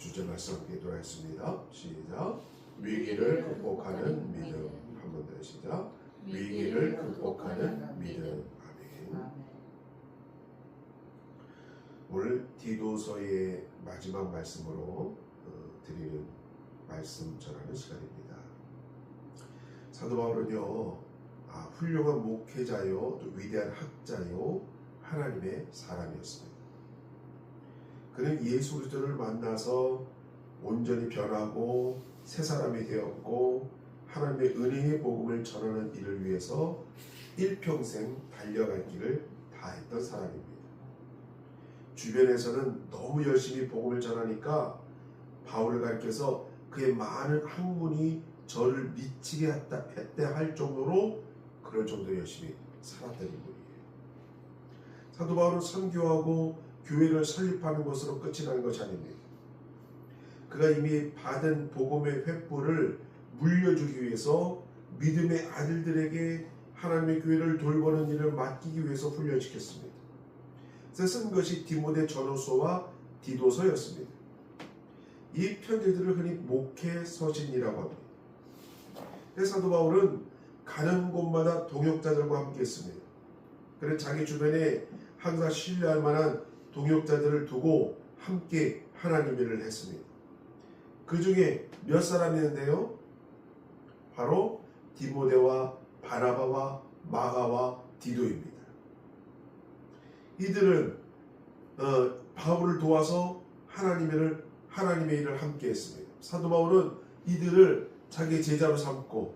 주제 말씀 함께 기도하겠습니다. 시작. 위기를 극복하는 믿음. 한 번 더 시작. 위기를 극복하는 믿음. 아멘. 오늘 디도서의 마지막 말씀으로 드리는 말씀 전하는 시간입니다. 사도 바울은요, 훌륭한 목회자요, 또 위대한 학자요, 하나님의 사람이었습니다. 그는 예수 그리스도를 만나서 온전히 변하고 새 사람이 되었고 하나님의 은혜의 복음을 전하는 일을 위해서 일평생 달려갈 길을 다했던 사람입니다. 주변에서는 너무 열심히 복음을 전하니까 바울을 가리켜서 그의 많은 학문이 저를 미치게 했다 할 정도로 그럴 정도로 열심히 살았던 인물이에요. 사도 바울은 선교하고 교회를 설립하는 것으로 끝이 나는 것이 아닙니다. 그가 이미 받은 복음의 횃불을 물려주기 위해서 믿음의 아들들에게 하나님의 교회를 돌보는 일을 맡기기 위해서 훈련시켰습니다. 그래서 쓴 것이 디모데 전후서와 디도서였습니다. 이 편지들을 흔히 목회서신이라고 합니다. 사도 바울은 가는 곳마다 동역자들과 함께 했습니다. 그래서 자기 주변에 항상 신뢰할 만한 동역자들을 두고 함께 하나님 일을 했습니다. 그 중에 몇 사람이었는데요? 바로 디모데와 바나바와 마가와 디도입니다. 이들은 바울을 도와서 하나님의 일을 함께 했습니다. 사도 바울은 이들을 자기의 제자로 삼고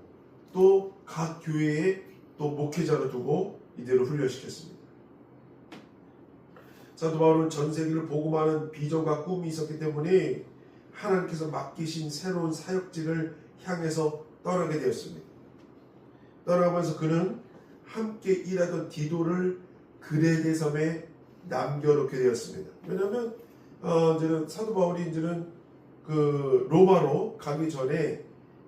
또 각 교회에 또 목회자로 두고 이들을 훈련시켰습니다. 사도 바울은 전 세계를 복음하는 비전과 꿈이 있었기 때문에 하나님께서 맡기신 새로운 사역지를 향해서 떠나게 되었습니다. 떠나면서 그는 함께 일하던 디도를 그레데 섬에 남겨놓게 되었습니다. 왜냐하면 이제는 사도 바울이 이제는 그 로마로 가기 전에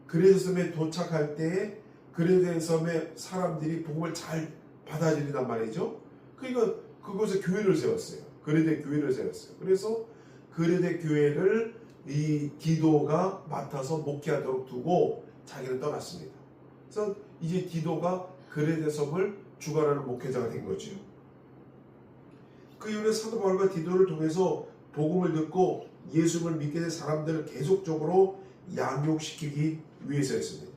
그레데 섬에 도착할 때 그레데 섬의 사람들이 복음을 잘 받아들인단 말이죠. 그러니까 그곳에 교회를 세웠어요. 그레데 교회를 세웠어요. 그래서 그레데 교회를 이 디도가 맡아서 목회하도록 두고 자기는 떠났습니다. 그래서 이제 디도가 그레데 섬을 주관하는 목회자가 된 거죠. 그 이후에 사도 바울과 디도를 통해서 복음을 듣고 예수를 믿게 된 사람들을 계속적으로 양육시키기 위해서였습니다.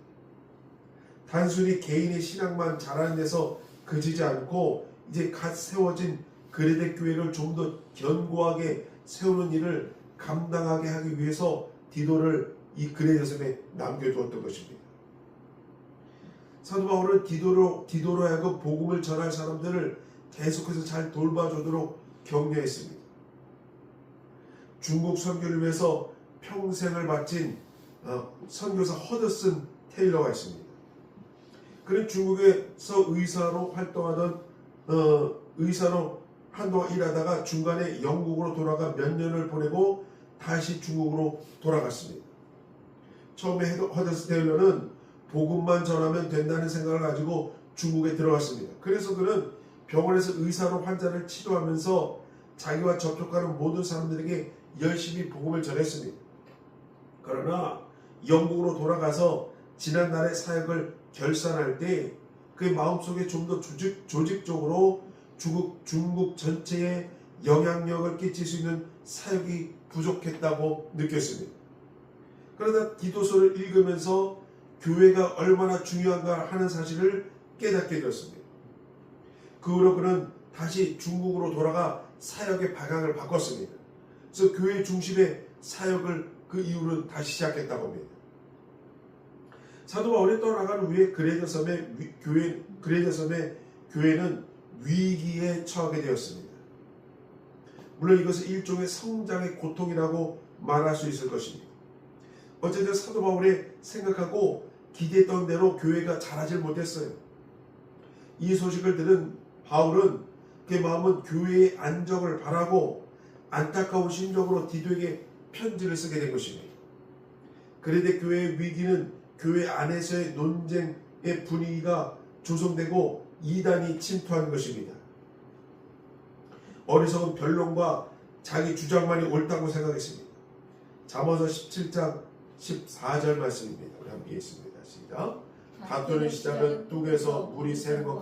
단순히 개인의 신앙만 자라는 데서 그치지 않고 이제 갓 세워진 그레데 교회를 좀 더 견고하게 세우는 일을 감당하게 하기 위해서 디도를 이 그레데 섬에 남겨두었던 것입니다. 사도 바울은 디도로 하여금 복음을 전할 사람들을 계속해서 잘 돌봐주도록 격려했습니다. 중국 선교를 위해서 평생을 바친 선교사 허드슨 테일러가 있습니다. 그는 중국에서 의사로 활동하던 의사로 한동안 일하다가 중간에 영국으로 돌아가 몇 년을 보내고 다시 중국으로 돌아갔습니다. 처음에 허드슨 테일러는 복음만 전하면 된다는 생각을 가지고 중국에 들어갔습니다. 그래서 그는 병원에서 의사로 환자를 치료하면서 자기와 접촉하는 모든 사람들에게 열심히 복음을 전했습니다. 그러나 영국으로 돌아가서 지난날의 사역을 결산할 때 그의 마음속에 좀 더 조직적으로 중국 전체에 영향력을 끼칠 수 있는 사역이 부족했다고 느꼈습니다. 그러다 디도서를 읽으면서 교회가 얼마나 중요한가 하는 사실을 깨닫게 되었습니다. 그 후로 그는 다시 중국으로 돌아가 사역의 방향을 바꿨습니다. 그래서 교회 중심의 사역을 그 이후로 다시 시작했다고 합니다. 사도 바울이 떠나간 후에 그레데 섬의 교회는 위기에 처하게 되었습니다. 물론 이것은 일종의 성장의 고통이라고 말할 수 있을 것입니다. 어쨌든 사도 바울이 생각하고 기대했던 대로 교회가 자라질 못했어요. 이 소식을 들은 바울은 그의 마음은 교회의 안정을 바라고 안타까운 심정으로 디도에게 편지를 쓰게 된 것입니다. 그레데 교회의 위기는 교회 안에서의 논쟁의 분위기가 조성되고 이단이 침투한 것입니다. 어리석은 변론과 자기 주장만이 옳다고 생각했습니다. 잠언서 17장 14절 말씀입니다. 우리 함께 읽습니다. 시작. 다투는 시작은 뚝에서 물이 새는 것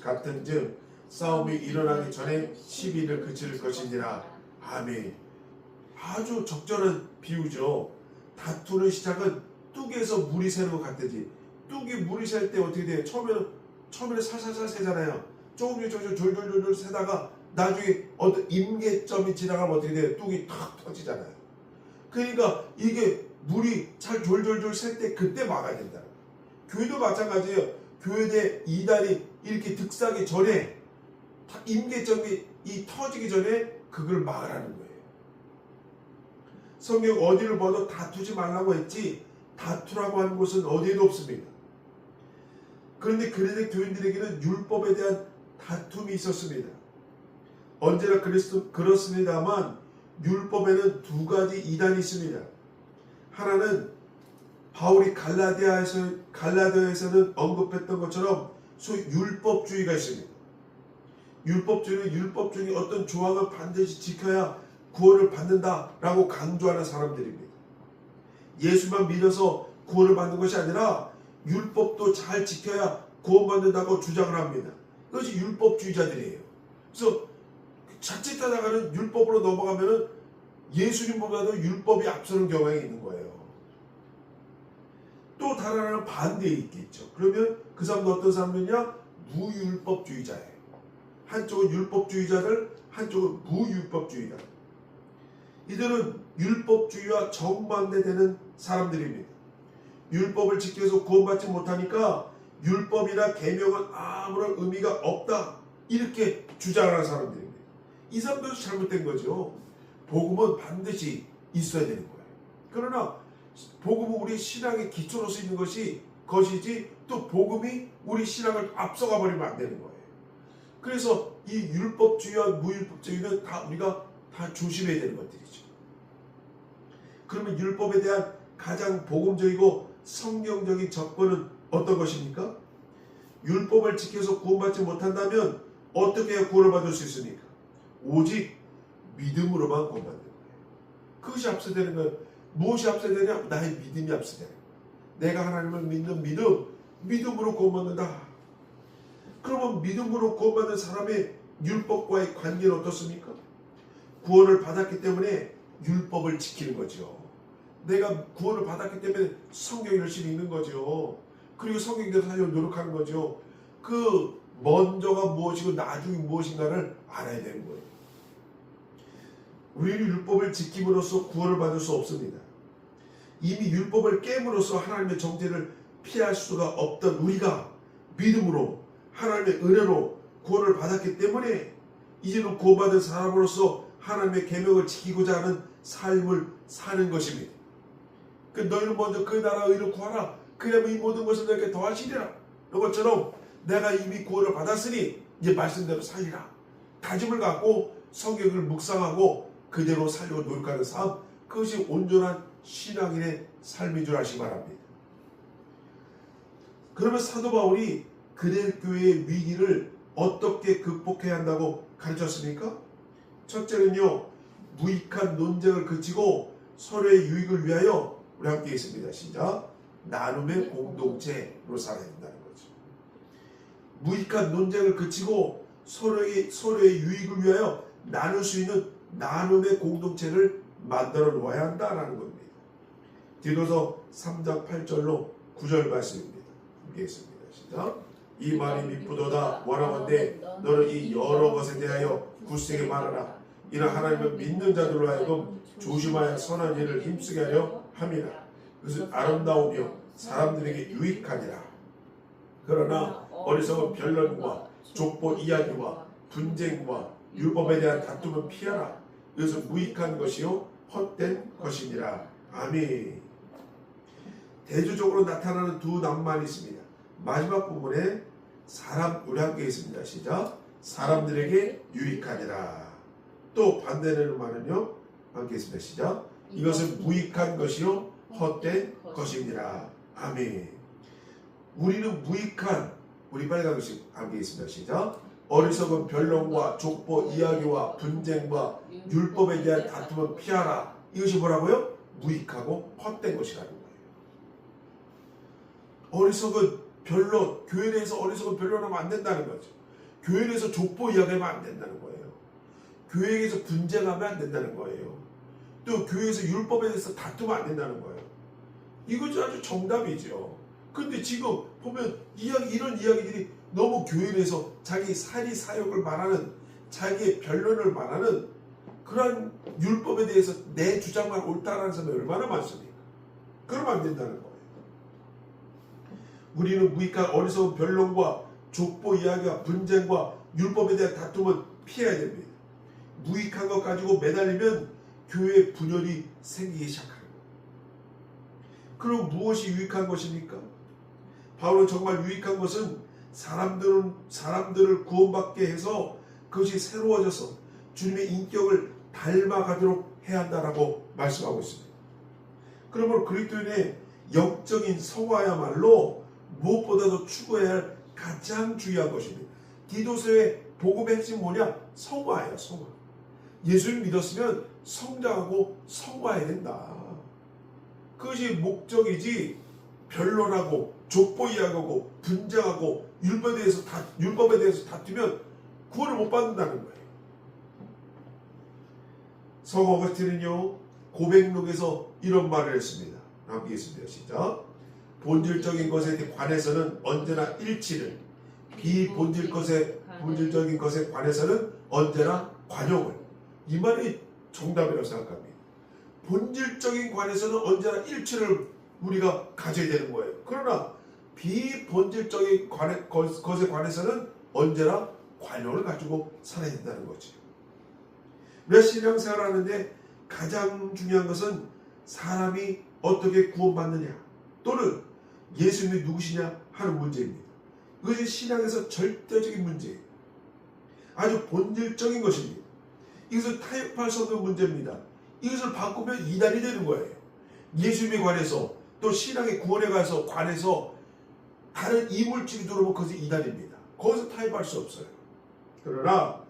같은즉 싸움이 일어나기 전에 시비를 그칠 것이니라. 아멘. 아주 적절한 비유죠. 다투는 시작은 뚝에서 물이 새는 것 같듯이, 뚝이 물이 셀 때 어떻게 돼요? 처음에는 살살살 새잖아요. 조금씩 졸졸졸 새다가 나중에 어떤 임계점이 지나가면 어떻게 돼요? 뚝이 탁 터지잖아요. 그러니까 이게 물이 잘 졸졸졸 셀 때 그때 막아야 된다. 교회도 마찬가지예요. 교회에 이단이 이렇게 득사하기 전에, 임계점이 터지기 전에 그걸 막으라는 거예요. 성경 어디를 봐도 다투지 말라고 했지 다투라고 하는 곳은 어디에도 없습니다. 그런데 그런데 교인들에게는 율법에 대한 다툼이 있었습니다. 언제나 그렇습니다만 율법에는 두 가지 이단이 있습니다. 하나는 바울이 갈라디아에서는 언급했던 것처럼 소위 율법주의가 있습니다. 율법주의는 율법 중에 어떤 조항을 반드시 지켜야 구원을 받는다라고 강조하는 사람들입니다. 예수만 믿어서 구원을 받는 것이 아니라 율법도 잘 지켜야 구원받는다고 주장을 합니다. 그것이 율법주의자들이에요. 그래서 자칫하다가는 율법으로 넘어가면은 예수님보다도 율법이 앞서는 경향이 있는 거예요. 또 다른 하나는 반대에 있겠죠. 그러면 그 사람도 어떤 사람이냐? 무율법주의자예요. 한쪽은 율법주의자들, 한쪽은 무율법주의자. 이들은 율법주의와 정반대되는 사람들입니다. 율법을 지켜서 구원받지 못하니까 율법이나 계명은 아무런 의미가 없다, 이렇게 주장하는 사람들입니다. 이 사람들도 잘못된 거죠. 복음은 반드시 있어야 되는 거예요. 그러나 복음은 우리 신앙의 기초로서 있는 것이지 또 복음이 우리 신앙을 앞서가 버리면 안 되는 거예요. 그래서 이 율법주의와 무율법주의는 우리가 다 조심해야 되는 것들이죠. 그러면 율법에 대한 가장 복음적이고 성경적인 접근은 어떤 것입니까? 율법을 지켜서 구원받지 못한다면 어떻게 해야 구원을 받을 수 있습니까? 오직 믿음으로만 구원받는 거예요. 그것이 앞서되는 거예요. 무엇이 앞서되냐? 나의 믿음이 앞서되는 거예요. 내가 하나님을 믿는 믿음으로 구원받는다. 그러면 믿음으로 구원받는 사람의 율법과의 관계는 어떻습니까? 구원을 받았기 때문에 율법을 지키는 거죠. 내가 구원을 받았기 때문에 성경 열심히 읽는 거죠. 그리고 성경대로 살려고 노력하는 거죠. 그 먼저가 무엇이고 나중이 무엇인가를 알아야 되는 거예요. 우리는 율법을 지킴으로써 구원을 받을 수 없습니다. 이미 율법을 깨므로써 하나님의 정죄를 피할 수가 없던 우리가 믿음으로 하나님의 은혜로 구원을 받았기 때문에 이제는 구원받은 사람으로서 하나님의 계명을 지키고자 하는 삶을 사는 것입니다. 너희는 먼저 그 나라 의를 구하라. 그러면 이 모든 것을 너에게 더하시리라. 이것처럼 내가 이미 구원을 받았으니 이제 말씀대로 살리라. 다짐을 갖고 성경을 묵상하고 그대로 살려고 노력하는 삶, 그것이 온전한 신앙인의 삶인 줄 아시기 바랍니다. 그러면 사도 바울이 그레교회의 위기를 어떻게 극복해야 한다고 가르쳤습니까? 첫째는요, 무익한 논쟁을 그치고 서로의 유익을 위하여, 우리 함께 있습니다. 시작. 나눔의 공동체로 살아야 된다는 거죠. 무익한 논쟁을 그치고 서로의 유익을 위하여 나눌 수 있는 나눔의 공동체를 만들어 놓아야 한다는 겁니다. 디도서 3장 8절로 9절 말씀입니다. 함께 있습니다. 시작. 이 말이 미쁘도다. 원하건대 너는 이 여러 것에 대하여 굳세게 말하라. 이는 하나님을 믿는 자들로 하여금 조심하여 선한 일을 힘쓰게 하려 함이라. 그것은 아름다우며 사람들에게 유익하니라. 그러나 어리석은 변론과 족보 이야기와 분쟁과 율법에 대한 다툼은 피하라. 이것은 무익한 것이요 헛된 것이니라. 아멘. 대조적으로 나타나는 두 낭만이 있습니다. 마지막 부분에 우리 함께 있습니다. 시작. 사람들에게 유익하니라. 또 반대되는 말은요, 함께 있습니다. 시작. 이것은 무익한 것이요 헛된 것이니라. 아멘. 우리는 무익한, 우리 빨간 것이 함께 있습니다. 시작. 어리석은 변론과 족보 이야기와 분쟁과 율법에 대한 다툼은 피하라. 이것이 뭐라고요? 무익하고 헛된 것이라는 거예요. 어리석은 변론, 교회 내에서 어리석은 변론하면 안 된다는 거죠. 교회 내에서 족보 이야기하면 안 된다는 거예요. 교회에서 분쟁하면 안 된다는 거예요. 또 교회에서 율법에 대해서 다투면 안 된다는 거예요. 이것이 아주 정답이죠. 근데 지금 보면 이런 이야기들이 너무 교회 내에서 자기 사리 사욕을 말하는, 자기의 변론을 말하는 그러한 율법에 대해서 내 주장만 옳다라는 사람이 얼마나 많습니까? 그러면 안 된다는 거예요. 우리는 무익한 어리석은 변론과 족보 이야기와 분쟁과 율법에 대한 다툼은 피해야 됩니다. 무익한 것 가지고 매달리면 교회에 분열이 생기기 시작하는 거예요. 그럼 무엇이 유익한 것입니까? 바울은 정말 유익한 것은 사람들을 구원받게 해서 그것이 새로워져서 주님의 인격을 닮아가도록 해야 한다라고 말씀하고 있습니다. 그러므로 그리스도인의 영적인 성화야말로 무엇보다도 추구해야 할 가장 중요한 것입니다. 디도서의 복음의 핵심 뭐냐? 성화예요. 성화. 예수를 믿었으면 성장하고 성화해야 된다. 그것이 목적이지 변론하고 족보 이야기하고 분쟁하고 율법에 대해서 다투면 구원을 못 받는다는 거예요. 성 어거스틴은요 고백록에서 이런 말을 했습니다. 함께 있습니다. 시작. 본질적인 것에 관해서는 언제나 일치를, 본질적인 것에 관해서는 언제나 관용을. 이 말이 정답이라고 생각합니다. 본질적인 관해서는 언제나 일치를 우리가 가져야 되는 거예요. 그러나 비본질적인 것에 관해서는 언제나 관용을 가지고 살아야 된다는 거죠. 우리가 신앙생활을 하는데 가장 중요한 것은 사람이 어떻게 구원받느냐 또는 예수님이 누구시냐 하는 문제입니다. 이것이 신앙에서 절대적인 문제예요. 아주 본질적인 것입니다. 이것을 타협할 수 없는 문제입니다. 이것을 바꾸면 이단이 되는 거예요. 예수님에 관해서 또 신앙의 구원에 관해서 다른 이물질이 들어오면 그것이 이단입니다. 거기서 타협할 수 없어요. 그러나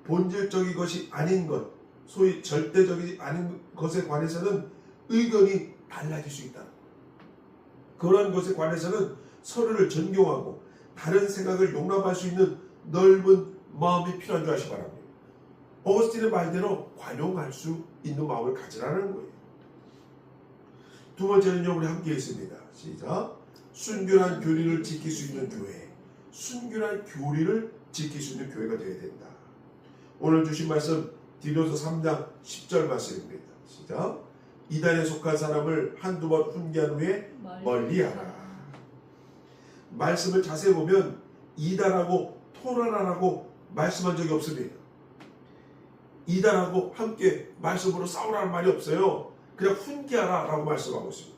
본질적인 것이 아닌 것, 소위 절대적이지 않은 것에 관해서는 의견이 달라질 수 있다. 그런 것에 관해서는 서로를 존경하고 다른 생각을 용납할 수 있는 넓은 마음이 필요한 줄 아시기 바랍니다. 어거스틴의 말대로 관용할 수 있는 마음을 가지라는 거예요. 두 번째는요, 우리 함께 있습니다. 시작. 순결한 교리를 지킬 수 있는 교회. 순결한 교리를 지킬 수 있는 교회가 되어야 된다. 오늘 주신 말씀 디도서 3장 10절 말씀입니다. 시작. 이단에 속한 사람을 한두 번 훈계한 후에 멀리하라. 말씀을 자세히 보면 이단하고 토론하라고 말씀한 적이 없습니다. 이단하고 함께 말씀으로 싸우라는 말이 없어요. 그냥 훈계하라 라고 말씀하고 있습니다.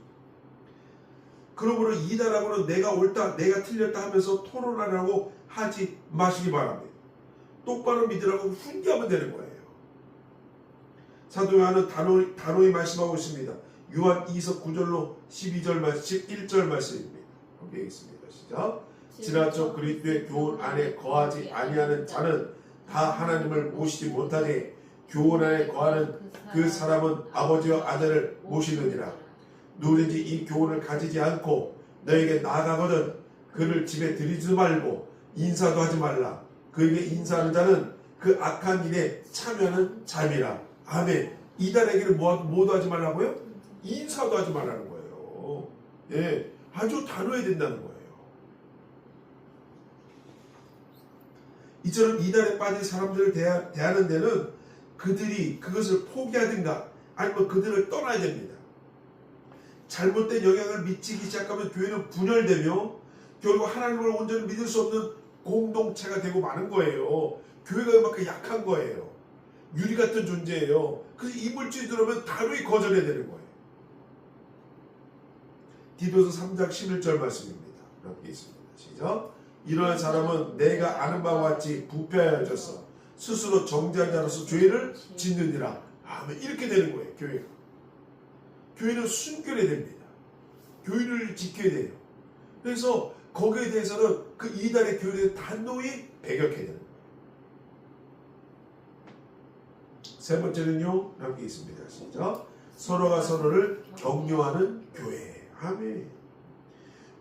그러므로 이단하고는 내가 옳다 내가 틀렸다 하면서 토론하라고 하지 마시기 바랍니다. 똑바로 믿으라고 훈계하면 되는 거예요. 사도 요한은 단호히 말씀하고 있습니다. 요한 2서 9절로 11절 말씀입니다. 함께 읽겠습니다. 시작. 지나쳐 그리스도의 교훈 안에 거하지 아니하는 자는 다 하나님을 모시지 못하니 교훈 안에 거하는 그 사람은 아버지와 아들을 모시느니라. 누구든지 이 교훈을 가지지 않고 너에게 나아가거든 그를 집에 들이지도 말고 인사도 하지 말라. 그에게 인사하는 자는 그 악한 일에 참여하는 자임이라. 아멘. 이단에게는 뭐도 하지 말라고요? 인사도 하지 말라는 거예요. 예, 아주 단호해야 된다는 거예요. 이처럼 이단에 빠진 사람들을 대하는 데는 그들이 그것을 포기하든가 아니면 그들을 떠나야 됩니다. 잘못된 영향을 미치기 시작하면 교회는 분열되며 결국 하나님을 온전히 믿을 수 없는 공동체가 되고 마는 거예요. 교회가 그만큼 약한 거예요. 유리 같은 존재예요. 그래서 이물질이 들어오면 단호히 거절해야 되는 거예요. 디도서 3장 11절 말씀입니다. 이렇게 있습니다. 시작. 이러한 사람은 내가 아는 바와 같이 부패하여져서 스스로 정죄한 자로서 죄를 짓느니라. 아멘. 이렇게 되는 거예요. 교회가. 교회는 순결해야 됩니다. 교회를 지켜야 돼요. 그래서 거기에 대해서는 그 이단의 교회를 단호히 배격해야 되는 거예요. 세 번째는요. 함께 있습니다. 시작. 서로가 서로를 격려하는 교회. 아멘.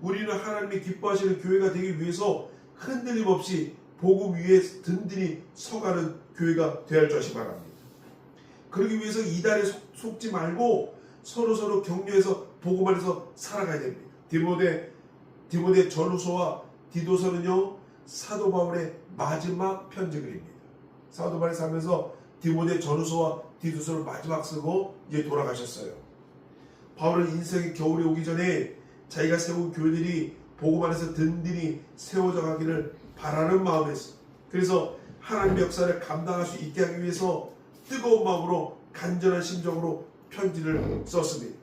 우리는 하나님이 기뻐하시는 교회가 되기 위해서 흔들림 없이 복음 위에 든든히 서가는 교회가 되어야 할 것이 바랍니다. 그러기 위해서 이달에 속지 말고 서로 격려해서 복음 안에서 살아가야 됩니다. 디모데 전후서와 디도서는요, 사도 바울의 마지막 편지글입니다. 사도 바울이 살면서 디모데 전후서와 디도서를 마지막 쓰고 이제 돌아가셨어요. 바울은 인생의 겨울이 오기 전에 자기가 세운 교회들이 복음 안에서 든든히 세워져 가기를 바라는 마음에서, 그래서 하나님의 역사를 감당할 수 있게 하기 위해서 뜨거운 마음으로 간절한 심정으로 편지를 썼습니다.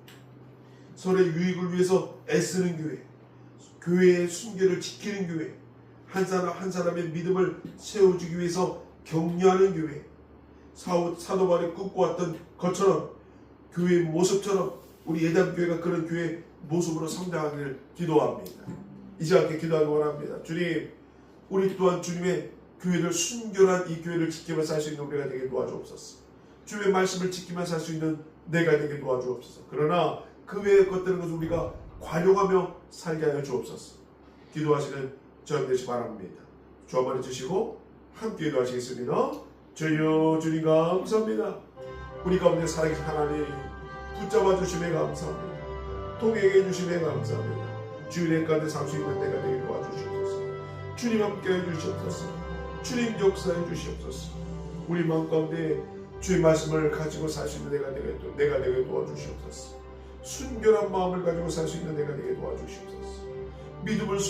서로의 유익을 위해서 애쓰는 교회, 교회의 순결을 지키는 교회, 한 사람의 믿음을 세워주기 위해서 격려하는 교회, 사도 바울이 꿈꿔왔던 것처럼 교회의 모습처럼 우리 예담교회가 그런 교회의 모습으로 성장하기를 기도합니다. 이제 함께 기도하기 원합니다. 주님, 우리 또한 주님의 교회를 순결한 이 교회를 지키며 살 수 있는 우리가 되게 도와주옵소서. 주의 말씀을 지키며 살 수 있는 내가 되게 도와주옵소서. 그러나 그 외의 것들은 것을 우리가 관용하며 살게 하여 주옵소서. 기도하시는 저녁 되시 바랍니다. 주 한번 해주시고 함께 기도하시겠습니다. 주여, 주님 감사합니다. 우리 가운데 살아계신 하나님 붙잡아 주심에 감사합니다. 통행해 주심에 감사합니다. 주의 가운데 살 수 있는 내가 되게 도와주시옵소서. 주님 함께 해주시옵소서. 주님 역사해 주시옵소서. 우리 마음 가운데 주의 말씀을 가지고 살 수 있는 내가 되게 도와주시옵소서. 순결한 마음을 가지고 살 수 있는 내가 되게 도와주시옵소서. 믿음을